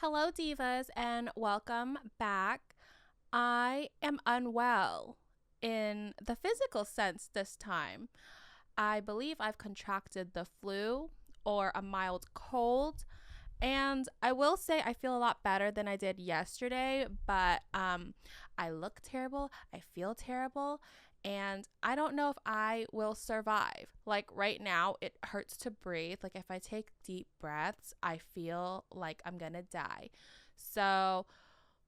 Hello, divas, and welcome back. I am unwell in the physical sense this time. I believe I've contracted the flu or a mild cold. And I will say I feel a lot better than I did yesterday, but I look terrible. I feel terrible. And I don't know if I will survive. Like right now, it hurts to breathe. Like if I take deep breaths, I feel like I'm going to die. So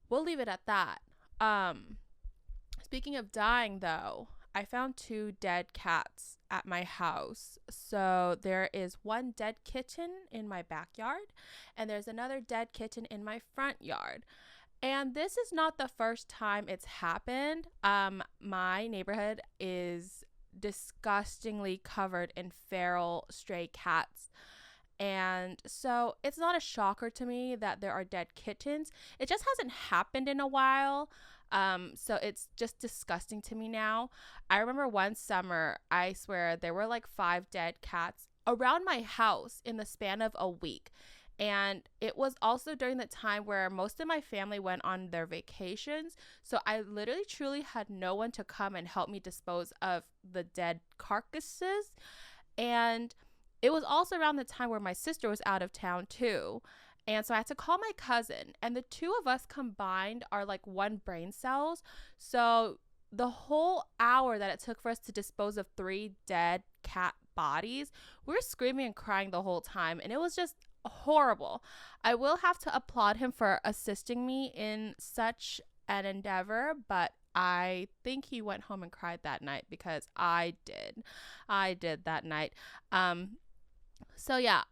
we'll leave it at that. Um, Speaking of dying, though, I found two dead cats at my house. So there is one dead kitten in my backyard, and there's another dead kitten in my front yard. And this is not the first time it's happened. My neighborhood is disgustingly covered in feral stray cats. And so it's not a shocker to me that there are dead kittens. It just hasn't happened in a while. So it's just disgusting to me now. I remember one summer, I swear, there were like 5 dead cats around my house in the span of a week. And it was also during the time where most of my family went on their vacations. So I literally truly had no one to come and help me dispose of the dead carcasses. And it was also around the time where my sister was out of town too. And so I had to call my cousin, and the two of us combined are like one brain cells. So the whole hour that it took for us to dispose of 3 dead cat bodies, we were screaming and crying the whole time. And it was just horrible. I will have to applaud him for assisting me in such an endeavor, but I think he went home and cried that night because I did. I did that night. So yeah,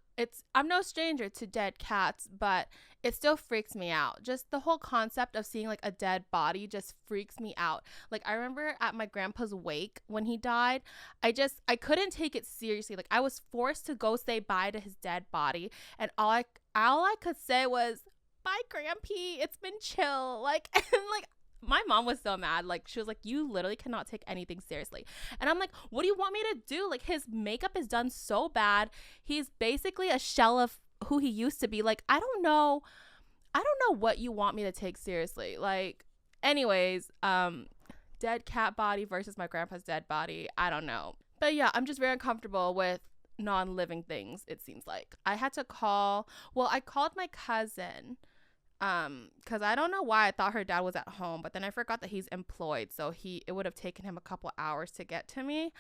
I'm no stranger to dead cats, but it still freaks me out. Just the whole concept of seeing like a dead body just freaks me out. Like I remember at my grandpa's wake when he died, I couldn't take it seriously. Like I was forced to go say bye to his dead body, and all I could say was, "Bye, Grampy. It's been chill." Like and like my mom was so mad. Like she was like, "You literally cannot take anything seriously." And I'm like, "What do you want me to do? Like his makeup is done so bad. He's basically a shell of who he used to be. Like I don't know what you want me to take seriously." Like anyways, dead cat body versus my grandpa's dead body. I don't know. But yeah, I'm just very uncomfortable with non-living things, it seems like. I called my cousin because I don't know why I thought her dad was at home, but then I forgot that he's employed, so it would have taken him a couple hours to get to me.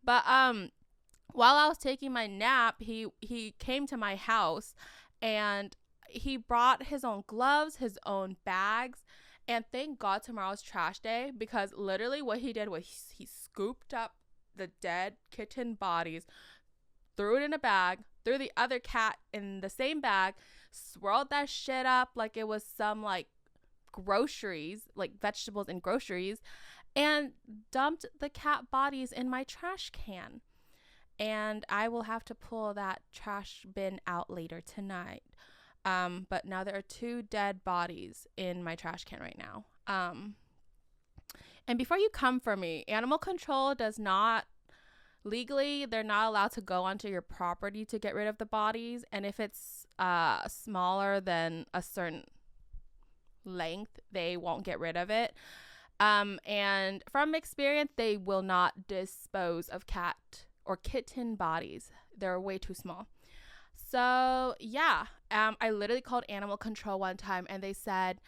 But while I was taking my nap, he came to my house, and he brought his own gloves, his own bags, and thank God tomorrow's trash day, because literally what he did was he scooped up the dead kitten bodies, threw it in a bag, threw the other cat in the same bag, swirled that shit up like it was some like groceries, like vegetables and groceries, and dumped the cat bodies in my trash can. And I will have to pull that trash bin out later tonight. But now there are 2 dead bodies in my trash can right now. And before you come for me, animal control does not legally, they're not allowed to go onto your property to get rid of the bodies. And if it's smaller than a certain length, they won't get rid of it. And from experience, they will not dispose of cat or kitten bodies. They're way too small. So yeah, I literally called animal control one time, and they said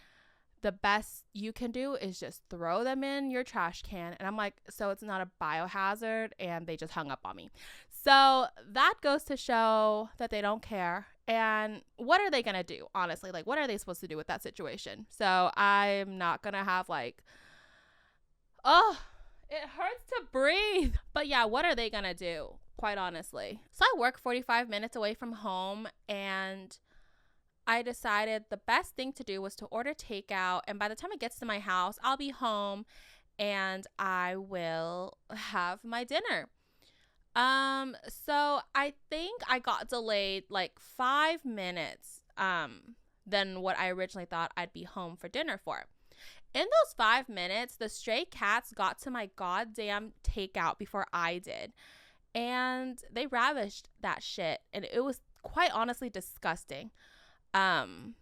the best you can do is just throw them in your trash can. And I'm like, so it's not a biohazard? And they just hung up on me. So that goes to show that they don't care. And what are they going to do? Honestly, like what are they supposed to do with that situation? So I'm not going to have like, oh, it hurts to breathe. But yeah, what are they going to do? Quite honestly. So I work 45 minutes away from home, and I decided the best thing to do was to order takeout, and by the time it gets to my house, I'll be home and I will have my dinner. So I think I got delayed like 5 minutes than what I originally thought I'd be home for dinner for. In those 5 minutes, the stray cats got to my goddamn takeout before I did. And they ravished that shit, and it was quite honestly disgusting. Um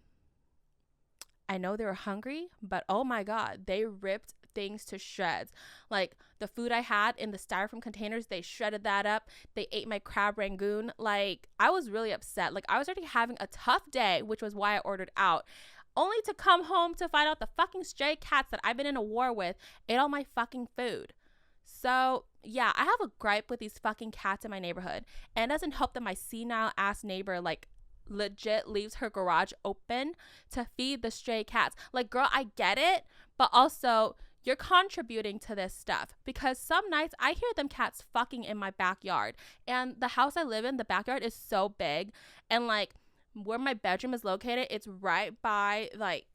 I know they were hungry, but oh my God, they ripped things to shreds. Like the food I had in the styrofoam containers, they shredded that up. They ate my crab rangoon. Like I was really upset. Like I was already having a tough day, which was why I ordered out. Only to come home to find out the fucking stray cats that I've been in a war with ate all my fucking food. So, yeah, I have a gripe with these fucking cats in my neighborhood. And it doesn't help that my senile ass neighbor, like, legit leaves her garage open to feed the stray cats. Like, girl, I get it, but also you're contributing to this stuff because some nights I hear them cats fucking in my backyard. And the house I live in, the backyard is so big. And, like, where my bedroom is located, it's right by, like,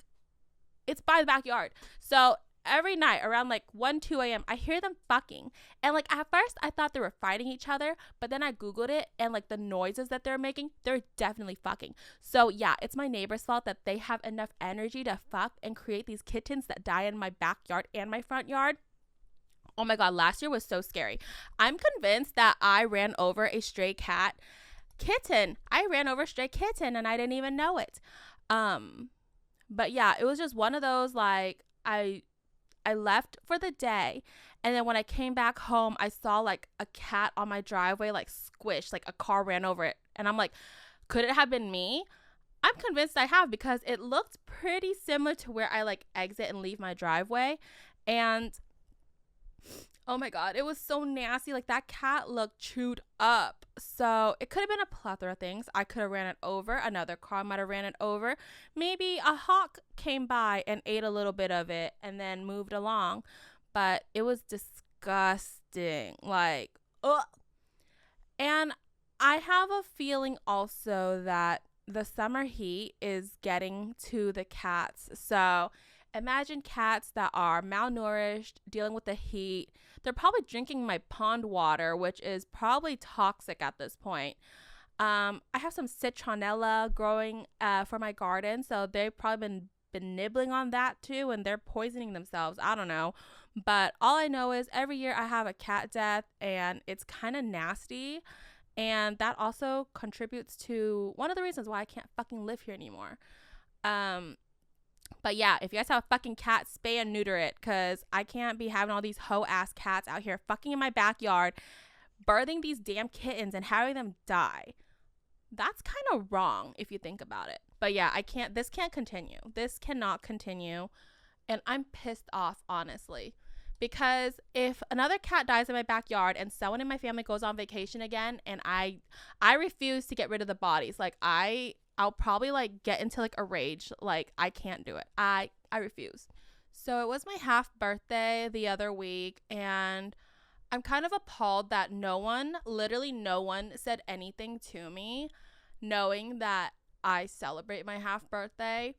it's by the backyard. So every night around like 1-2 a.m. I hear them fucking. And like at first I thought they were fighting each other, but then I googled it and like the noises that they're making, they're definitely fucking. So yeah, it's my neighbor's fault that they have enough energy to fuck and create these kittens that die in my backyard and my front yard. Oh my God, last year was so scary. I'm convinced that I ran over a stray kitten. I ran over a stray kitten and I didn't even know it. But yeah, it was just one of those, like, I left for the day, and then when I came back home, I saw like a cat on my driveway, like squished, like a car ran over it. And I'm like, could it have been me? I'm convinced I have because it looked pretty similar to where I like exit and leave my driveway. And oh my God, it was so nasty. Like that cat looked chewed up. So it could have been a plethora of things. I could have ran it over. Another car might have ran it over. Maybe a hawk came by and ate a little bit of it and then moved along. But it was disgusting. Like, ugh. And I have a feeling also that the summer heat is getting to the cats. So imagine cats that are malnourished, dealing with the heat. They're probably drinking my pond water, which is probably toxic at this point. I have some citronella growing for my garden, so they've probably been nibbling on that too, and they're poisoning themselves. I don't know. But all I know is every year I have a cat death, and it's kind of nasty. And that also contributes to one of the reasons why I can't fucking live here anymore. But yeah, if you guys have a fucking cat, spay and neuter it, because I can't be having all these hoe ass cats out here fucking in my backyard, birthing these damn kittens and having them die. That's kind of wrong if you think about it. But yeah, this can't continue. This cannot continue. And I'm pissed off, honestly. Because if another cat dies in my backyard and someone in my family goes on vacation again, and I refuse to get rid of the bodies, like I'll probably like get into like a rage. Like I can't do it. I refuse. So it was my half birthday the other week, and I'm kind of appalled that literally no one said anything to me, knowing that I celebrate my half birthday.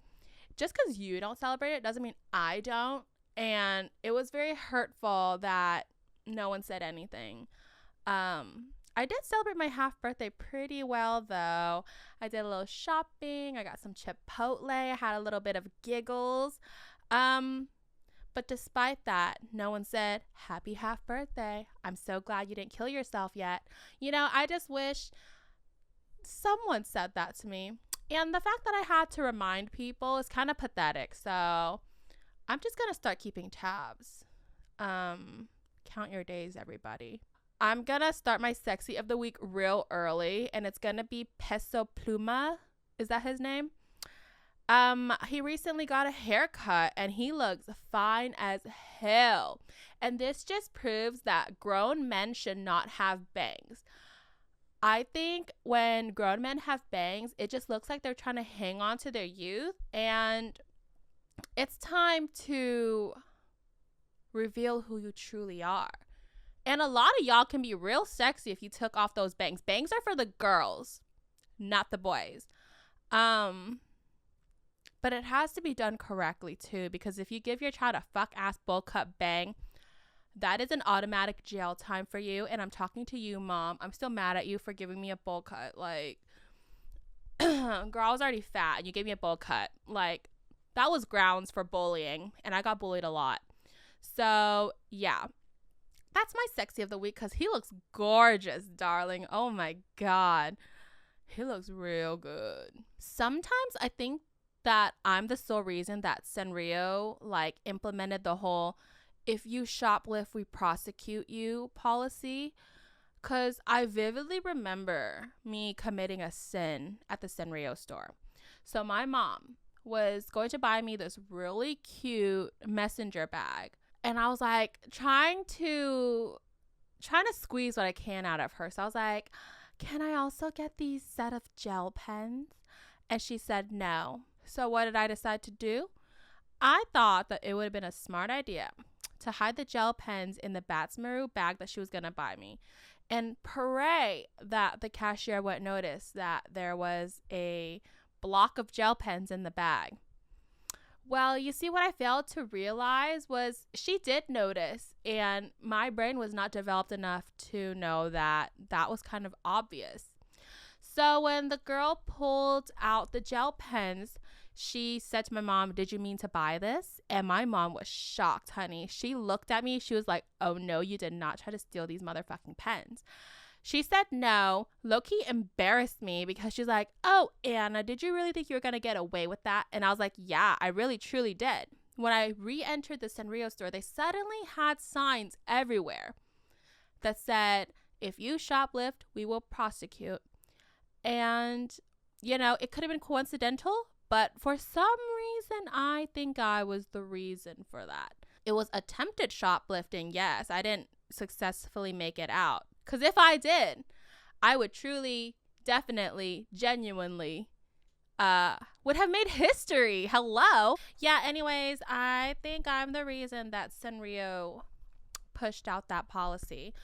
Just because you don't celebrate it doesn't mean I don't. And it was very hurtful that no one said anything. I did celebrate my half birthday pretty well, though. I did a little shopping. I got some Chipotle. I had a little bit of giggles. But despite that, no one said, happy half birthday. I'm so glad you didn't kill yourself yet. You know, I just wish someone said that to me. And the fact that I had to remind people is kind of pathetic. So I'm just going to start keeping tabs. Count your days, everybody. I'm going to start my sexy of the week real early, and it's going to be Peso Pluma. Is that his name? He recently got a haircut, and he looks fine as hell. And this just proves that grown men should not have bangs. I think when grown men have bangs, it just looks like they're trying to hang on to their youth, and it's time to reveal who you truly are. And a lot of y'all can be real sexy if you took off those bangs. Bangs are for the girls, not the boys. But it has to be done correctly too, because if you give your child a fuck ass bowl cut bang, that is an automatic jail time for you. And I'm talking to you, mom. I'm still mad at you for giving me a bowl cut. Like, girl, I was already fat and you gave me a bowl cut. Like, that was grounds for bullying, and I got bullied a lot. So yeah, that's my sexy of the week, because he looks gorgeous, darling. Oh my God, he looks real good. Sometimes I think that I'm the sole reason that Sanrio like implemented the whole if you shoplift, we prosecute you policy. Because I vividly remember me committing a sin at the Sanrio store. So my mom was going to buy me this really cute messenger bag. And I was like trying to squeeze what I can out of her. So I was like, can I also get these set of gel pens? And she said no. So what did I decide to do? I thought that it would have been a smart idea to hide the gel pens in the Batsmaru bag that she was going to buy me. And pray that the cashier wouldn't notice that there was a block of gel pens in the bag. Well, you see, what I failed to realize was she did notice, and my brain was not developed enough to know that that was kind of obvious. So when the girl pulled out the gel pens, she said to my mom, did you mean to buy this? And my mom was shocked, honey. She looked at me. She was like, oh, no, you did not try to steal these motherfucking pens. She said no. Low-key embarrassed me because she's like, oh, Anna, did you really think you were going to get away with that? And I was like, yeah, I really, truly did. When I re-entered the Sanrio store, they suddenly had signs everywhere that said, if you shoplift, we will prosecute. And, you know, it could have been coincidental, but for some reason, I think I was the reason for that. It was attempted shoplifting, yes. I didn't successfully make it out. Because if I did, I would truly, definitely, genuinely would have made history. Hello. Yeah, anyways, I think I'm the reason that Sanrio pushed out that policy.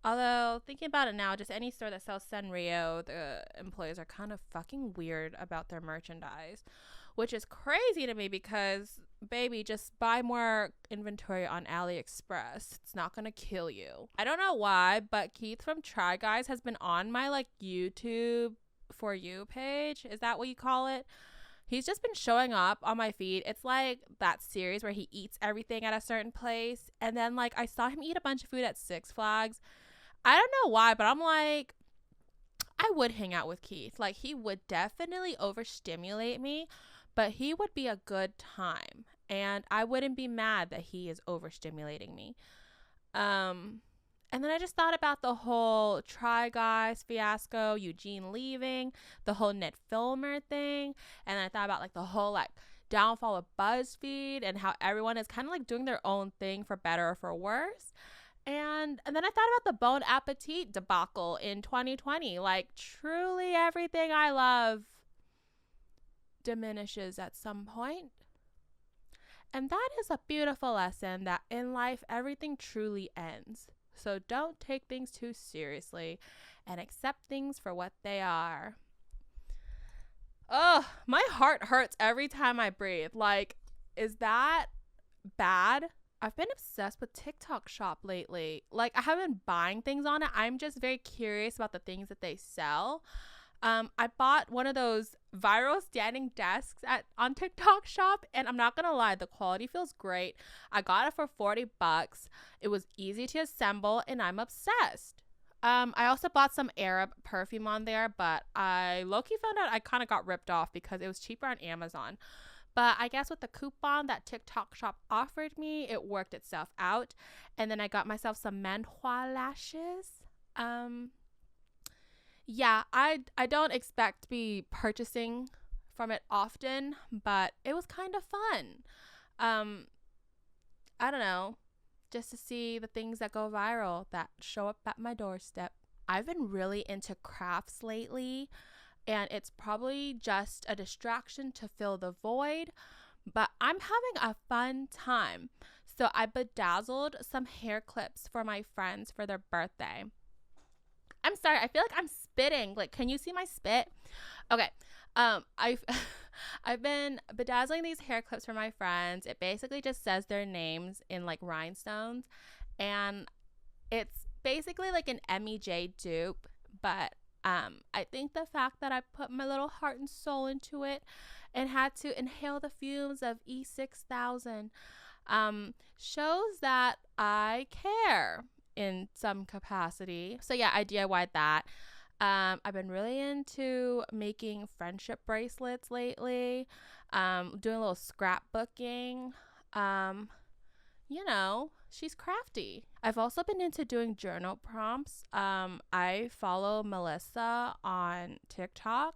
Although, thinking about it now, just any store that sells Sanrio, the employees are kind of fucking weird about their merchandise, which is crazy to me because, baby, just buy more inventory on AliExpress. It's not going to kill you. I don't know why, but Keith from Try Guys has been on my, like, YouTube For You page. Is that what you call it? He's just been showing up on my feed. It's like that series where he eats everything at a certain place. And then, like, I saw him eat a bunch of food at Six Flags. I don't know why, but I'm like, I would hang out with Keith. Like, he would definitely overstimulate me, but he would be a good time. And I wouldn't be mad that he is overstimulating me. And then I just thought about the whole Try Guys fiasco, Eugene leaving, the whole Ned Filmer thing. And then I thought about, like, the whole, like, downfall of BuzzFeed and how everyone is kind of, like, doing their own thing for better or for worse. And then I thought about the Bon Appetit debacle in 2020. Like, truly everything I love diminishes at some point. And that is a beautiful lesson that in life, everything truly ends. So don't take things too seriously and accept things for what they are. Oh, my heart hurts every time I breathe. Like, is that bad? I've been obsessed with TikTok Shop lately. Like, I haven't been buying things on it. I'm just very curious about the things that they sell. I bought one of those viral standing desks on TikTok Shop, and I'm not gonna lie, the quality feels great. I got it for $40. It was easy to assemble, and I'm obsessed. I also bought some Arab perfume on there, but I low-key found out I kind of got ripped off because it was cheaper on Amazon. But I guess with the coupon that TikTok Shop offered me, it worked itself out. And then I got myself some manhua lashes. Yeah, I don't expect to be purchasing from it often, but it was kind of fun. I don't know, just to see the things that go viral that show up at my doorstep. I've been really into crafts lately. And it's probably just a distraction to fill the void, but I'm having a fun time. So I bedazzled some hair clips for my friends for their birthday. I'm sorry, I feel like I'm spitting. Like, can you see my spit? Okay. I've been bedazzling these hair clips for my friends. It basically just says their names in like rhinestones, and it's basically like an MEJ dupe, but I think the fact that I put my little heart and soul into it and had to inhale the fumes of E6000 shows that I care in some capacity. So yeah, I DIY'd that. I've been really into making friendship bracelets lately, doing a little scrapbooking. Um, she's crafty. I've also been into doing journal prompts. I follow Melissa on TikTok.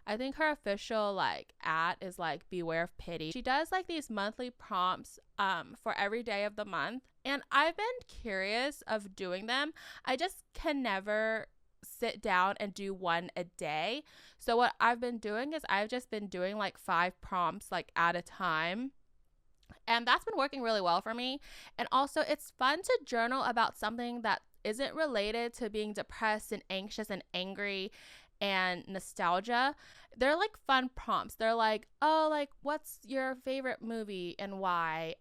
I think her official at is beware of pity. She does these monthly prompts for every day of the month, and I've been curious of doing them. I just can never sit down and do one a day. So what I've been doing is I've just been doing 5 prompts at a time. And that's been working really well for me. And also, it's fun to journal about something that isn't related to being depressed and anxious and angry and nostalgia. They're fun prompts. They're what's your favorite movie and why?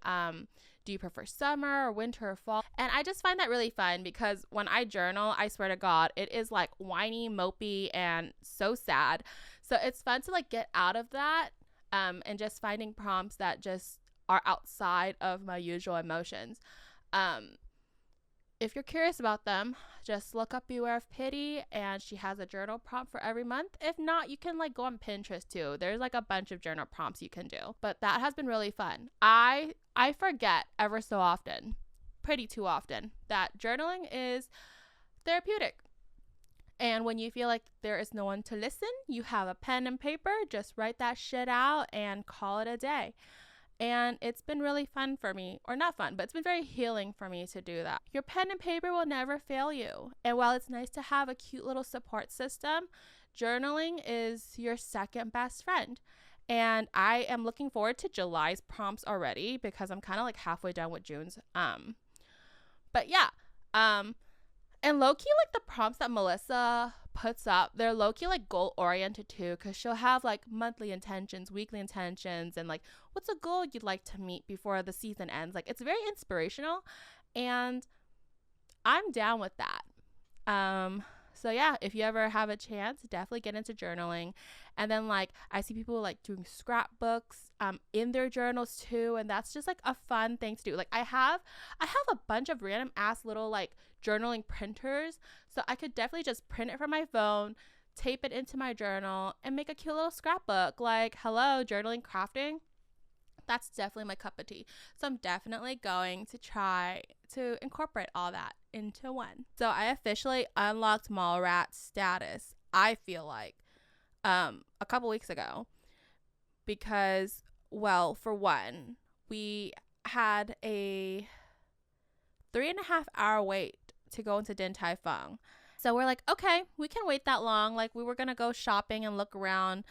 Do you prefer summer or winter or fall? And I just find that really fun because when I journal, I swear to God, it is whiny, mopey, and so sad. So it's fun to get out of that and just finding prompts that just are outside of my usual emotions. If you're curious about them, just look up Beware of Pity, and she has a journal prompt for every month. If not, you can go on Pinterest too. There's a bunch of journal prompts you can do. But that has been really fun. I forget ever so often, pretty too often, that journaling is therapeutic. And when you feel like there is no one to listen, you have a pen and paper, just write that shit out and call it a day. And it's been really fun for me, or not fun, but it's been very healing for me to do that. Your pen and paper will never fail you. And while it's nice to have a cute little support system, journaling is your second best friend. And I am looking forward to July's prompts already because I'm kind of halfway done with June's. But yeah, and low-key, the prompts that Melissa puts up, they're low-key, goal-oriented, too, because she'll have, monthly intentions, weekly intentions, and, what's a goal you'd like to meet before the season ends? It's very inspirational, and I'm down with that. So, yeah, if you ever have a chance, definitely get into journaling. And then, I see people, doing scrapbooks in their journals, too, and that's just, a fun thing to do. I have a bunch of random-ass little, journaling printers, so I could definitely just print it from my phone, tape it into my journal, and make a cute little scrapbook. Hello, journaling, crafting. That's definitely my cup of tea. So I'm definitely going to try to incorporate all that into one. So I officially unlocked Mallrat status, I feel a couple weeks ago, because, well, for one, we had a 3.5 hour wait to go into Din Tai Fung. So we're okay, we can wait that long. We were gonna go shopping and look around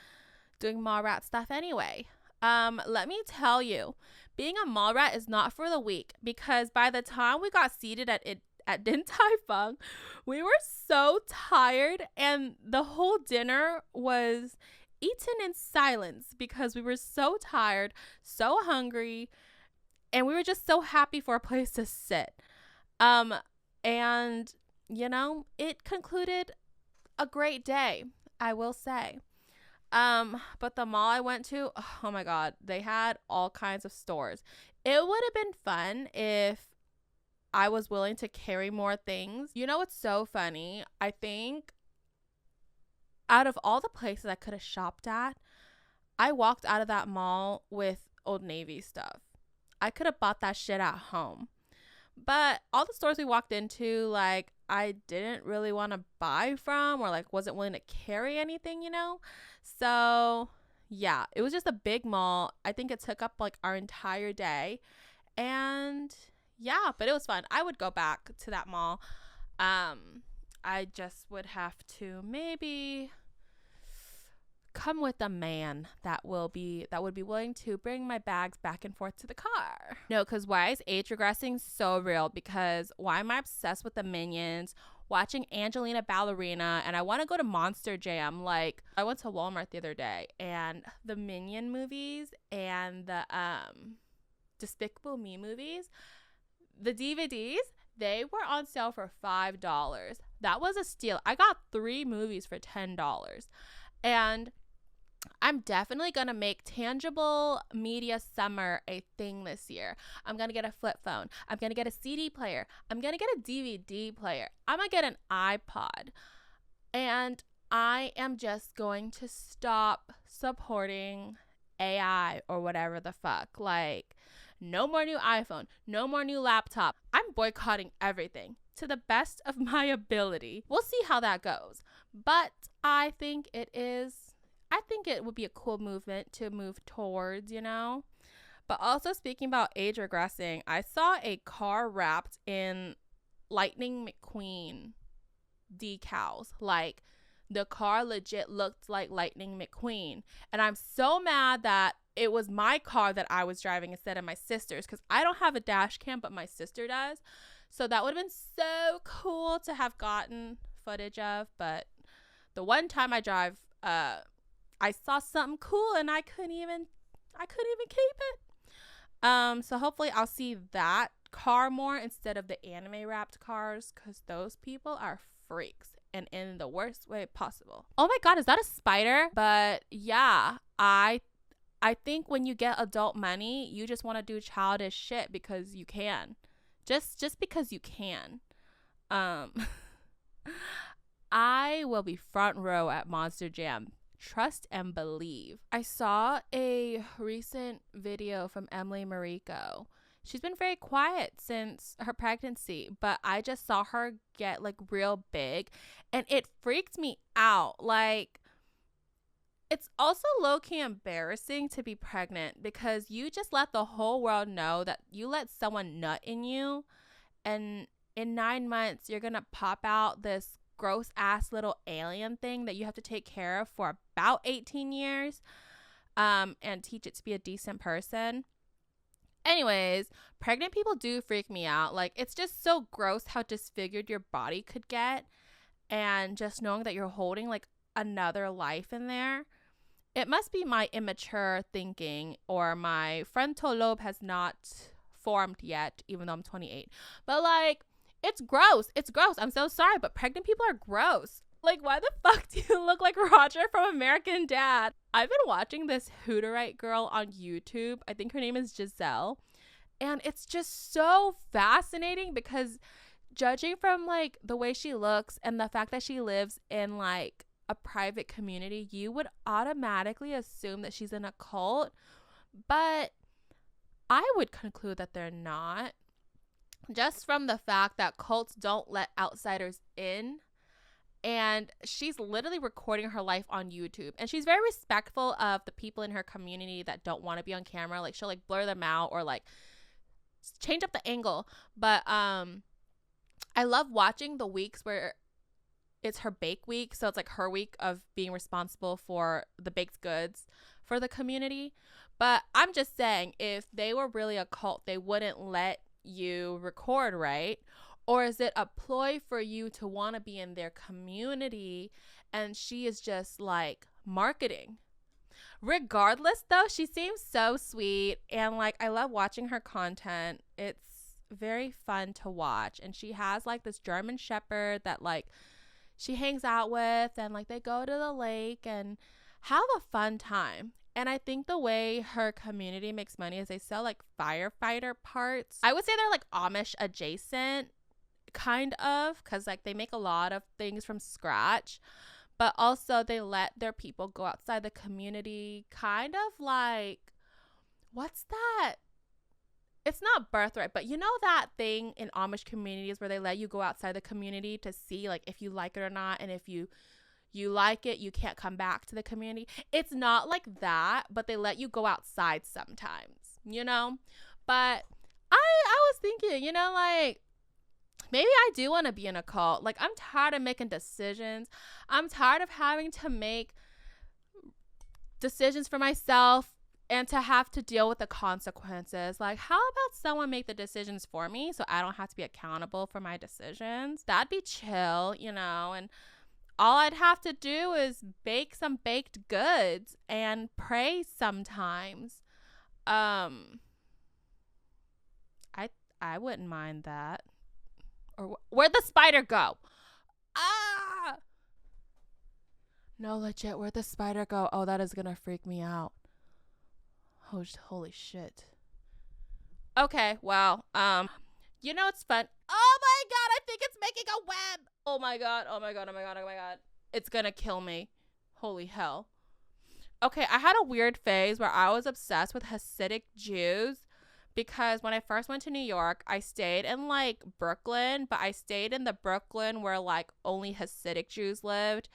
doing mall rat stuff anyway. Let me tell you, being a mall rat is not for the weak, because by the time we got seated at Din Tai Fung, we were so tired, and the whole dinner was eaten in silence because we were so tired, so hungry, and we were just so happy for a place to sit. And, it concluded a great day, I will say. But the mall I went to, oh my God, they had all kinds of stores. It would have been fun if I was willing to carry more things. You know what's so funny? I think out of all the places I could have shopped at, I walked out of that mall with Old Navy stuff. I could have bought that shit at home. But all the stores we walked into, I didn't really want to buy from, or wasn't willing to carry anything, So yeah, it was just a big mall. I think it took up our entire day. And yeah, but it was fun. I would go back to that mall. I just would have to maybe come with a man that would be willing to bring my bags back and forth to the car. No, because why is age regressing so real? Because why am I obsessed with the Minions, watching Angelina Ballerina, and I want to go to Monster Jam? I went to Walmart the other day, and the Minion movies and the Despicable Me movies, the DVDs, they were on sale for $5. That was a steal. I got 3 movies for $10. And I'm definitely going to make tangible media summer a thing this year. I'm going to get a flip phone. I'm going to get a CD player. I'm going to get a DVD player. I'm going to get an iPod. And I am just going to stop supporting AI or whatever the fuck. Like, no more new iPhone, no more new laptop. I'm boycotting everything to the best of my ability. We'll see how that goes. But I think it would be a cool movement to move towards, you know? But also, speaking about age regressing, I saw a car wrapped in Lightning McQueen decals. Like, the car legit looked like Lightning McQueen. And I'm so mad that it was my car that I was driving instead of my sister's, because I don't have a dash cam, but my sister does. So that would have been so cool to have gotten footage of. But the one time I drive, I saw something cool and I couldn't even keep it. So hopefully I'll see that car more instead of the anime wrapped cars, because those people are freaks, and in the worst way possible. Oh my god, is that a spider? But yeah, I think when you get adult money, you just want to do childish shit because you can. Just because you can. I will be front row at Monster Jam. Trust and believe. I saw a recent video from Emily Mariko. She's been very quiet since her pregnancy, but I just saw her get like real big and it freaked me out. Like, it's also low-key embarrassing to be pregnant because you just let the whole world know that you let someone nut in you, and in 9 months you're gonna pop out this gross ass little alien thing that you have to take care of for about 18 years and teach it to be a decent person. Anyways, pregnant people do freak me out. Like, it's just so gross how disfigured your body could get, and just knowing that you're holding like another life in there. It must be my immature thinking, or my frontal lobe has not formed yet, even though I'm 28. But like, it's gross. It's gross. I'm so sorry, but pregnant people are gross. Like, why the fuck do you look like Roger from American Dad? I've been watching this Hooterite girl on YouTube. I think her name is Giselle. And it's just so fascinating because, judging from like the way she looks and the fact that she lives in like a private community, you would automatically assume that she's in a cult. But I would conclude that they're not, just from the fact that cults don't let outsiders in. And she's literally recording her life on YouTube, and she's very respectful of the people in her community that don't want to be on camera. Like, she'll like blur them out or like change up the angle. But I love watching the weeks where it's her bake week, so it's like her week of being responsible for the baked goods for the community. But I'm just saying, if they were really a cult, they wouldn't let you record, right? Or is it a ploy for you to want to be in their community, and she is just like marketing? Regardless, though, she seems so sweet, and like, I love watching her content. It's very fun to watch. And she has like this German shepherd that like she hangs out with, and like they go to the lake and have a fun time. And I think the way her community makes money is they sell like firefighter parts. I would say they're like Amish adjacent, kind of, because like they make a lot of things from scratch, but also they let their people go outside the community, kind of like, what's that? It's not birthright, but you know that thing in Amish communities where they let you go outside the community to see like if you like it or not, and if you like it, you can't come back to the community. It's not like that, but they let you go outside sometimes, you know? But I was thinking, you know, like, maybe I do want to be in a cult. Like, I'm tired of making decisions. I'm tired of having to make decisions for myself and to have to deal with the consequences. Like, how about someone make the decisions for me so I don't have to be accountable for my decisions? That'd be chill, you know? And all I'd have to do is bake some baked goods and pray sometimes. I wouldn't mind that. Or where'd the spider go? Ah! No, legit, where'd the spider go? Oh, that is gonna freak me out. Oh, holy shit. Okay, well, you know, it's fun. Oh my god, I think it's making a web. Oh my god, oh my god, oh my god, oh my god. it's gonna kill me. Holy hell. Okay, I had a weird phase where I was obsessed with Hasidic Jews because when I first went to New York, I stayed in like Brooklyn, but I stayed in the Brooklyn where like only Hasidic Jews lived.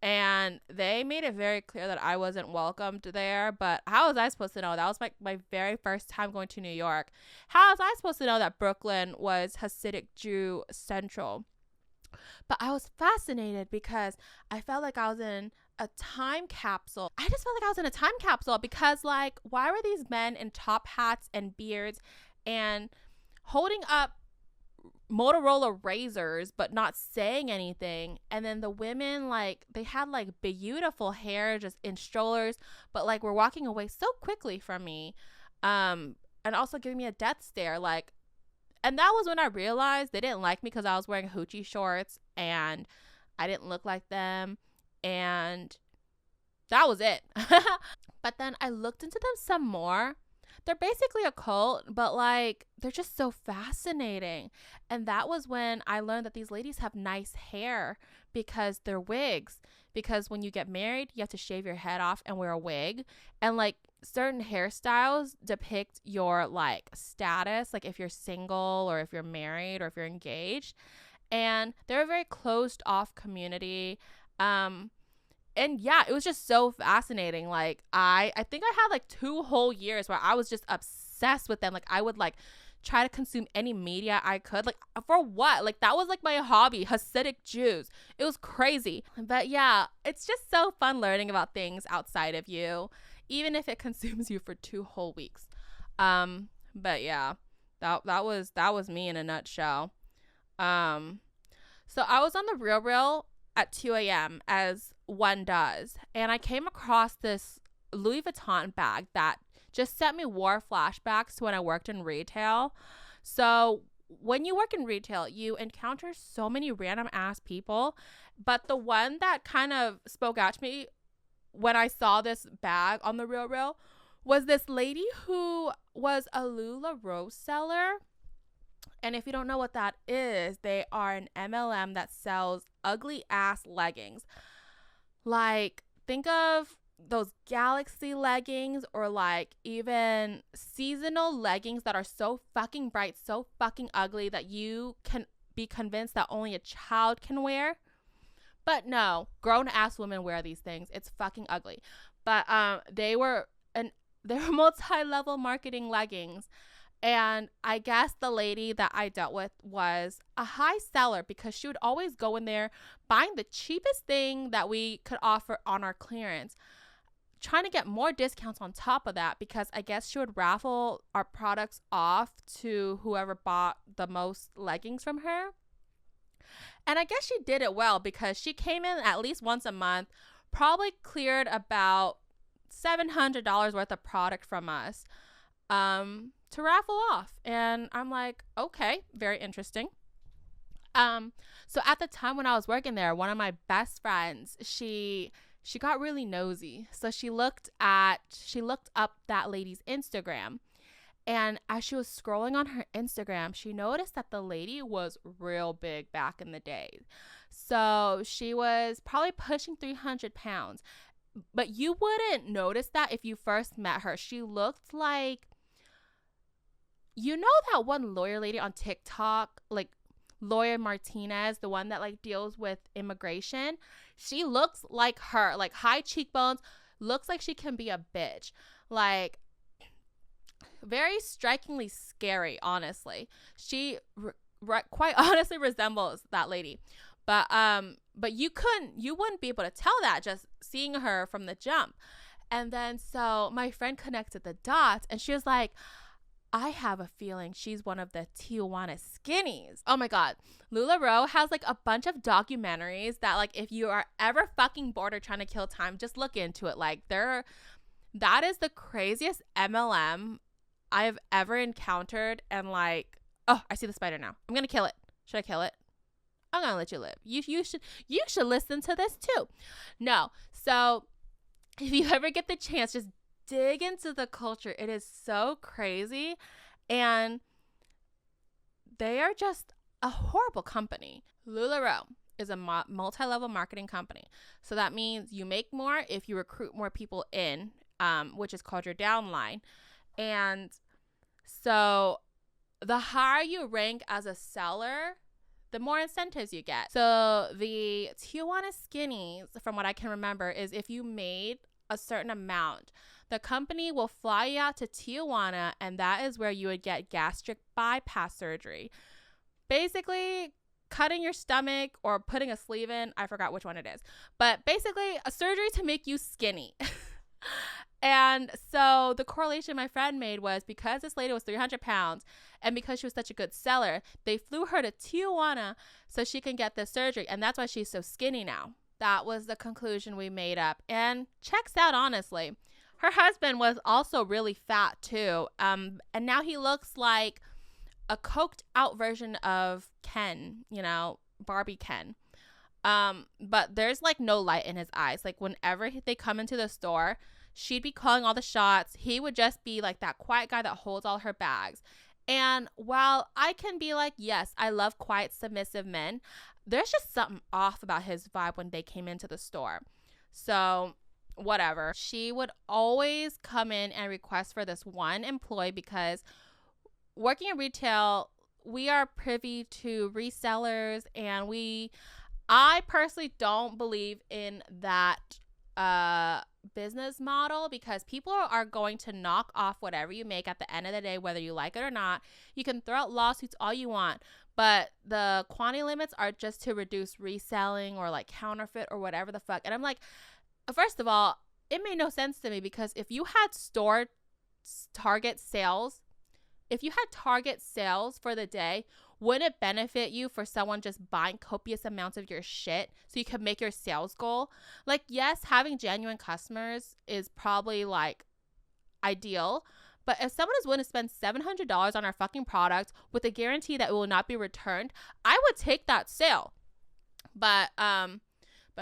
And they made it very clear that I wasn't welcomed there. But how was I supposed to know? That was my very first time going to New York. How was I supposed to know that Brooklyn was Hasidic Jew Central? But I was fascinated because I felt like I was in a time capsule. I just felt like I was in a time capsule because, like, why were these men in top hats and beards and holding up Motorola razors but not saying anything? And then the women, like, they had like beautiful hair just in strollers, but like were walking away so quickly from me, and also giving me a death stare. Like, and that was when I realized they didn't like me because I was wearing hoochie shorts and I didn't look like them, and that was it. But then I looked into them some more. They're basically a cult, but like they're just so fascinating. And that was when I learned that these ladies have nice hair because they're wigs. Because when you get married, you have to shave your head off and wear a wig. And like certain hairstyles depict your like status, like if you're single or if you're married or if you're engaged. And they're a very closed off community. And yeah, it was just so fascinating. Like I think I had like 2 whole years where I was just obsessed with them. Like I would like try to consume any media I could. Like for what? Like that was like my hobby, Hasidic Jews. It was crazy. But yeah, it's just so fun learning about things outside of you, even if it consumes you for 2 whole weeks. But yeah, that was me in a nutshell. So I was on the Real at 2 a.m. as one does, and I came across this Louis Vuitton bag that just sent me war flashbacks to when I worked in retail. So when you work in retail, you encounter so many random ass people, but the one that kind of spoke out to me when I saw this bag on the Real was this lady who was a LuLaRoe seller. And if you don't know what that is, they are an MLM that sells ugly ass leggings. Like, think of those Galaxy leggings or like even seasonal leggings that are so fucking bright, so fucking ugly that you can be convinced that only a child can wear. But no, grown ass women wear these things. It's fucking ugly. But they were multi-level marketing leggings. And I guess the lady that I dealt with was a high seller because she would always go in there buying the cheapest thing that we could offer on our clearance, trying to get more discounts on top of that because I guess she would raffle our products off to whoever bought the most leggings from her. And I guess she did it well because she came in at least once a month, probably cleared about $700 worth of product from us. To raffle off. And I'm like, okay, very interesting. So at the time when I was working there, one of my best friends, she got really nosy. So she looked up that lady's Instagram. And as she was scrolling on her Instagram, she noticed that the lady was real big back in the day. So she was probably pushing 300 pounds. But you wouldn't notice that if you first met her. She looked like, you know, that one lawyer lady on TikTok, like Lawyer Martinez, the one that like deals with immigration. She looks like her, like high cheekbones, looks like she can be a bitch. Like very strikingly scary, honestly. She quite honestly resembles that lady. But you wouldn't be able to tell that just seeing her from the jump. And then so my friend connected the dots and she was like, I have a feeling she's one of the Tijuana skinnies. Oh my God. LuLaRoe has like a bunch of documentaries that like if you are ever fucking bored or trying to kill time, just look into it. Like that is the craziest MLM I've ever encountered. And like, oh, I see the spider now. I'm going to kill it. Should I kill it? I'm going to let you live. You should listen to this too. No. So if you ever get the chance, just dig into the culture. It is so crazy, and they are just a horrible company. LuLaRoe. is a multi-level marketing company. So that means you make more if you recruit more people in, which is called your downline. And so the higher you rank as a seller, the more incentives you get. So the Tijuana skinnies, from what I can remember, is if you made a certain amount, the company will fly you out to Tijuana, and that is where you would get gastric bypass surgery. Basically, cutting your stomach or putting a sleeve in. I forgot which one it is. But basically, a surgery to make you skinny. And so the correlation my friend made was because this lady was 300 pounds and because she was such a good seller, they flew her to Tijuana so she can get this surgery. And that's why she's so skinny now. That was the conclusion we made up. And checks out, honestly. Her husband was also really fat, too. And now he looks like a coked out version of Ken, Barbie Ken. But there's like no light in his eyes. Like whenever they come into the store, she'd be calling all the shots. He would just be like that quiet guy that holds all her bags. And while I can be like, yes, I love quiet, submissive men, there's just something off about his vibe when they came into the store. So whatever. She would always come in and request for this one employee because working in retail, we are privy to resellers, and I personally don't believe in that business model because people are going to knock off whatever you make at the end of the day, whether you like it or not. You can throw out lawsuits all you want, but the quantity limits are just to reduce reselling or like counterfeit or whatever the fuck. And I'm like, first of all, it made no sense to me because if you had target sales for the day, wouldn't it benefit you for someone just buying copious amounts of your shit so you could make your sales goal? Like, yes, having genuine customers is probably like ideal, but if someone is willing to spend $700 on our fucking product with a guarantee that it will not be returned, I would take that sale. But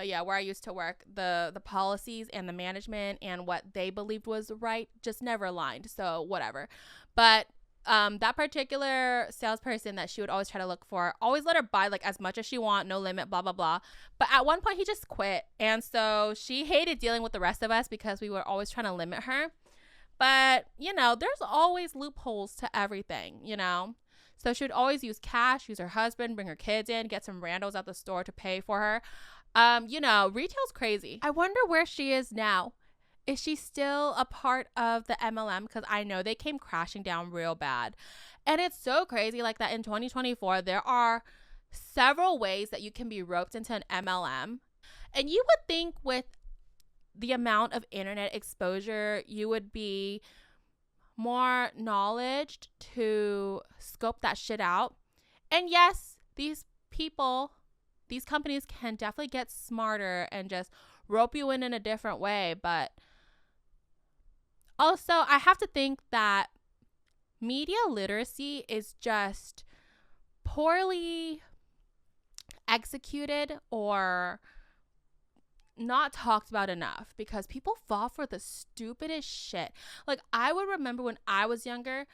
yeah, where I used to work, the policies and the management and what they believed was right just never aligned. So whatever. But that particular salesperson that she would always try to look for, always let her buy like as much as she want, no limit, blah, blah, blah. But at one point he just quit. And so she hated dealing with the rest of us because we were always trying to limit her. But, there's always loopholes to everything, So she would always use cash, use her husband, bring her kids in, get some randos at the store to pay for her. Retail's crazy. I wonder where she is now. Is she still a part of the MLM? Because I know they came crashing down real bad. And it's so crazy like that in 2024, there are several ways that you can be roped into an MLM. And you would think with the amount of internet exposure, you would be more knowledge to scope that shit out. And yes, these companies can definitely get smarter and just rope you in a different way. But also, I have to think that media literacy is just poorly executed or not talked about enough because people fall for the stupidest shit. Like, I would remember when I was younger,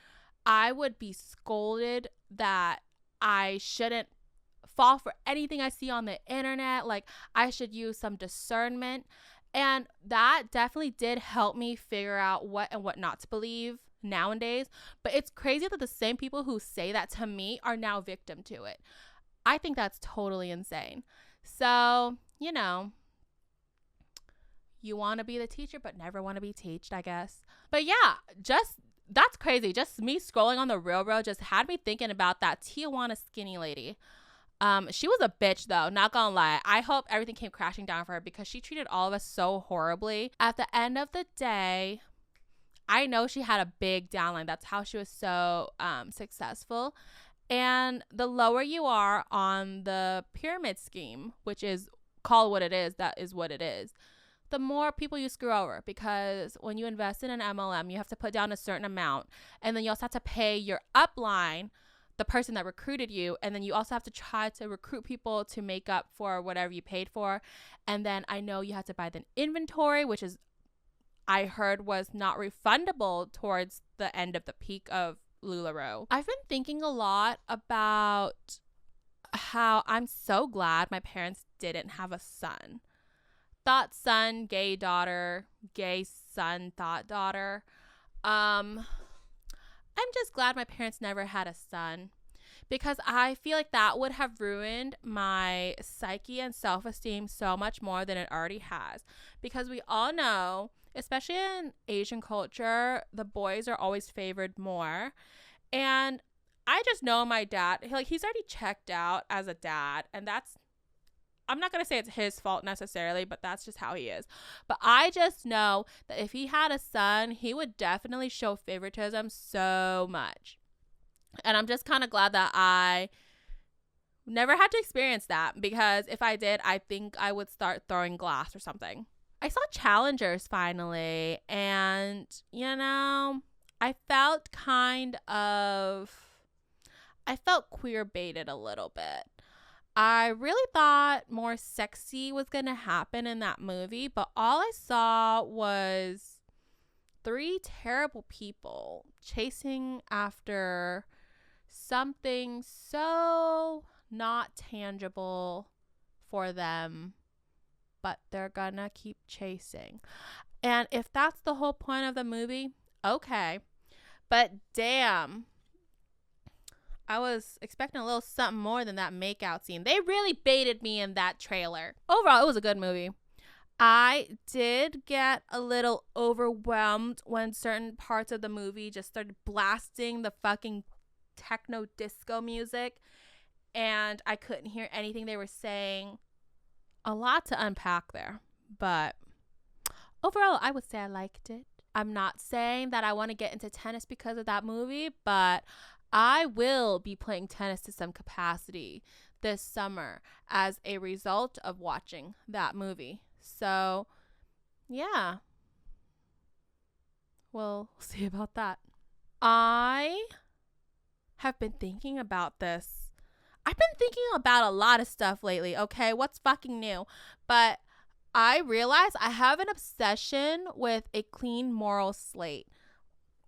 I would be scolded that I shouldn't fall for anything I see on the internet. Like, I should use some discernment. And that definitely did help me figure out what and what not to believe nowadays. But it's crazy that the same people who say that to me are now victim to it. I think that's totally insane. So, you want to be the teacher, but never want to be taught, I guess. But yeah, that's crazy. Just me scrolling on the railroad just had me thinking about that Tijuana skinny lady. She was a bitch though, not gonna lie. I hope everything came crashing down for her because she treated all of us so horribly. At the end of the day, I know she had a big downline. That's how she was so successful. And the lower you are on the pyramid scheme, which is call what it is, that is what it is, the more people you screw over, because when you invest in an MLM, you have to put down a certain amount, and then you also have to pay your upline, the person that recruited you, and then you also have to try to recruit people to make up for whatever you paid for. And then I know you have to buy the inventory, which is, I heard, was not refundable towards the end of the peak of LuLaRoe. I've been thinking a lot about how I'm so glad my parents didn't have a son. Thought son, gay daughter, gay son, thought daughter. I'm just glad my parents never had a son, because I feel like that would have ruined my psyche and self-esteem so much more than it already has. Because we all know, especially in Asian culture, the boys are always favored more. And I just know my dad, like, he's already checked out as a dad, and that's, I'm not going to say it's his fault necessarily, but that's just how he is. But I just know that if he had a son, he would definitely show favoritism so much. And I'm just kind of glad that I never had to experience that, because if I did, I think I would start throwing glass or something. I saw Challengers finally, and, I felt I felt queer baited a little bit. I really thought more sexy was going to happen in that movie, but all I saw was three terrible people chasing after something so not tangible for them, but they're gonna keep chasing. And if that's the whole point of the movie, okay. But damn, I was expecting a little something more than that makeout scene. They really baited me in that trailer. Overall, it was a good movie. I did get a little overwhelmed when certain parts of the movie just started blasting the fucking techno disco music, and I couldn't hear anything they were saying. A lot to unpack there, but overall, I would say I liked it. I'm not saying that I want to get into tennis because of that movie, but I will be playing tennis to some capacity this summer as a result of watching that movie. So, yeah, we'll see about that. I have been thinking about this. I've been thinking about a lot of stuff lately, okay? What's fucking new? But I realize I have an obsession with a clean moral slate,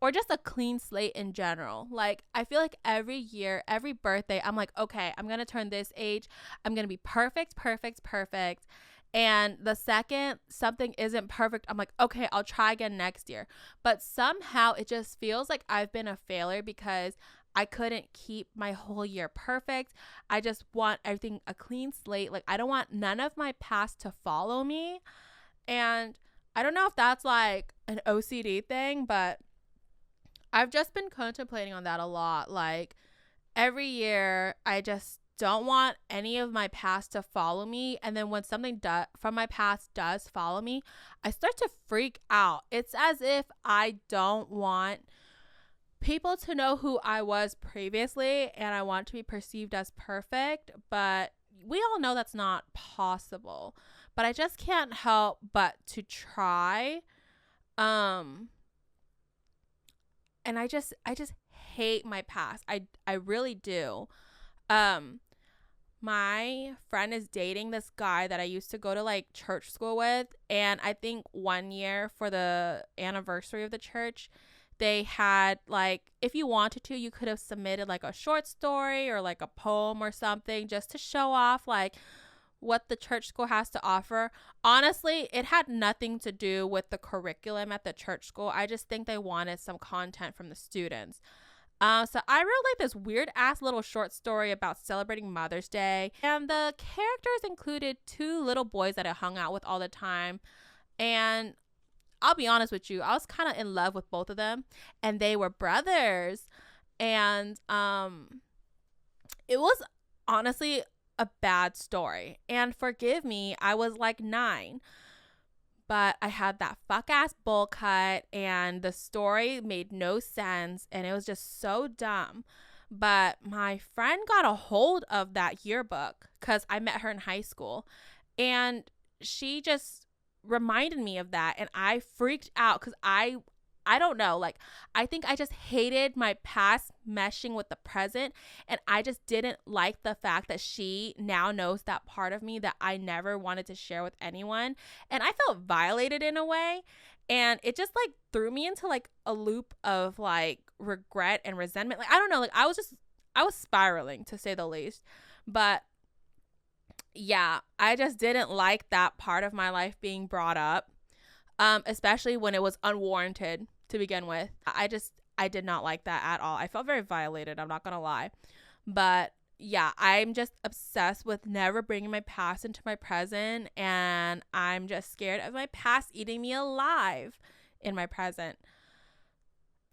or just a clean slate in general. Like, I feel like every year, every birthday, I'm like, okay, I'm going to turn this age. I'm going to be perfect, perfect, perfect. And the second something isn't perfect, I'm like, okay, I'll try again next year. But somehow it just feels like I've been a failure because I couldn't keep my whole year perfect. I just want everything a clean slate. Like, I don't want none of my past to follow me. And I don't know if that's like an OCD thing, but I've just been contemplating on that a lot. Like, every year, I just don't want any of my past to follow me. And then when something from my past does follow me, I start to freak out. It's as if I don't want people to know who I was previously, and I want to be perceived as perfect. But we all know that's not possible. But I just can't help but to try. And I just hate my past. I really do. My friend is dating this guy that I used to go to like church school with, and I think one year for the anniversary of the church, they had like, if you wanted to, you could have submitted like a short story or like a poem or something just to show off like what the church school has to offer. Honestly, it had nothing to do with the curriculum at the church school. I just think they wanted some content from the students. So I wrote like this weird ass little short story about celebrating Mother's Day, and the characters included two little boys that I hung out with all the time. And I'll be honest with you, I was kind of in love with both of them, and they were brothers. And it was honestly a bad story. And forgive me, I was like 9. But I had that fuck ass bowl cut, and the story made no sense, and it was just so dumb. But my friend got a hold of that yearbook because I met her in high school, and she just reminded me of that, and I freaked out because I don't know, like, I think I just hated my past meshing with the present, and I just didn't like the fact that she now knows that part of me that I never wanted to share with anyone, and I felt violated in a way, and it just, like, threw me into, like, a loop of, like, regret and resentment. Like, I don't know, like, I was spiraling, to say the least. But yeah, I just didn't like that part of my life being brought up, especially when it was unwarranted to begin with. I did not like that at all. I felt very violated, I'm not gonna lie. But yeah, I'm just obsessed with never bringing my past into my present, and I'm just scared of my past eating me alive in my present.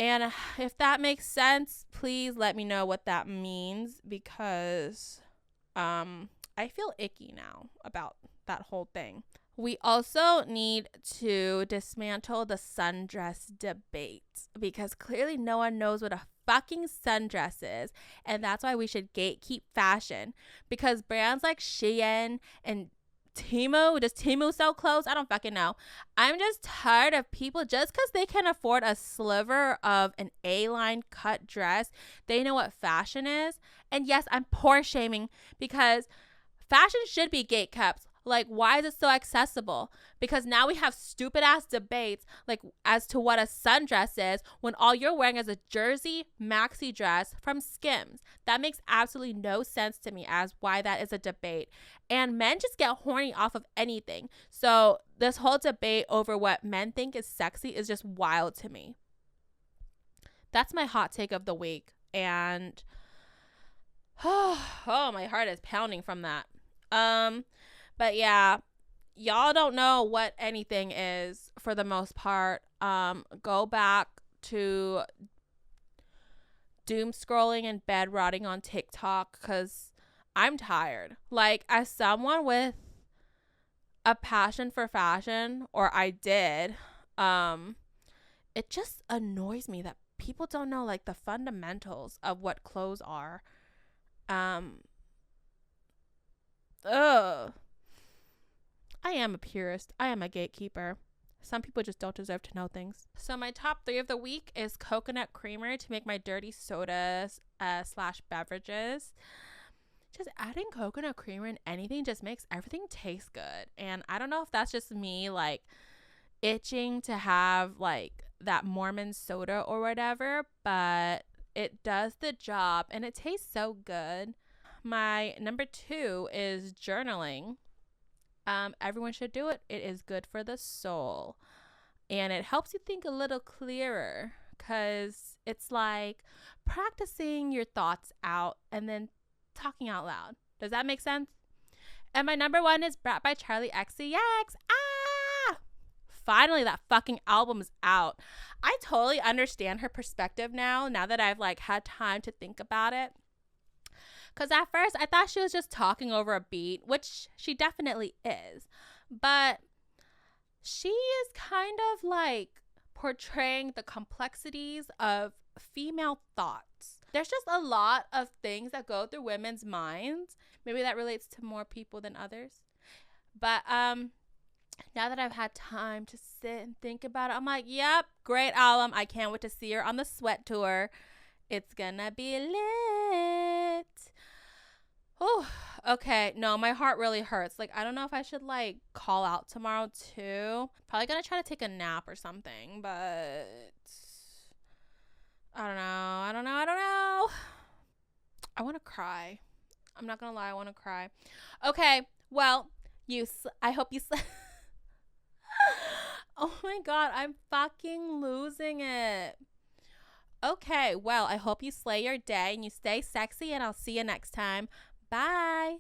And if that makes sense, please let me know what that means, because I feel icky now about that whole thing. We also need to dismantle the sundress debate, because clearly no one knows what a fucking sundress is, and that's why we should gatekeep fashion, because brands like Shein and Temu, does Temu sell clothes? I don't fucking know. I'm just tired of people, just because they can afford a sliver of an A-line cut dress, they know what fashion is. And yes, I'm poor shaming, because fashion should be gatekept. Like, why is it so accessible? Because now we have stupid ass debates like as to what a sundress is, when all you're wearing is a jersey maxi dress from Skims. That makes absolutely no sense to me as why that is a debate. And men just get horny off of anything. So this whole debate over what men think is sexy is just wild to me. That's my hot take of the week. And oh, my heart is pounding from that. But yeah, y'all don't know what anything is for the most part. Go back to doom scrolling and bed rotting on TikTok, because I'm tired. Like, as someone with a passion for fashion, or I did, it just annoys me that people don't know like the fundamentals of what clothes are. Ugh. I am a purist. I am a gatekeeper. Some people just don't deserve to know things. So my top 3 of the week is coconut creamer to make my dirty sodas / beverages. Just adding coconut creamer in anything just makes everything taste good. And I don't know if that's just me like itching to have like that Mormon soda or whatever, but it does the job and it tastes so good. My number 2 is journaling. Everyone should do it. It is good for the soul, and it helps you think a little clearer, because it's like practicing your thoughts out and then talking out loud. Does that make sense? And my number 1 is Brat by Charlie XCX. Finally, that fucking album's out. I totally understand her perspective now that I've like had time to think about it. Because at first, I thought she was just talking over a beat, which she definitely is. But she is kind of like portraying the complexities of female thoughts. There's just a lot of things that go through women's minds. Maybe that relates to more people than others. But now that I've had time to sit and think about it, I'm like, yep, great album. I can't wait to see her on the Sweat Tour. It's gonna be lit. Oh, okay. No, my heart really hurts. Like, I don't know if I should like call out tomorrow too. Probably gonna try to take a nap or something, but I don't know. I want to cry. I'm not gonna lie, I want to cry. Okay, well, I hope you oh my god, I'm fucking losing it. Okay, well, I hope you slay your day and you stay sexy, and I'll see you next time. Bye.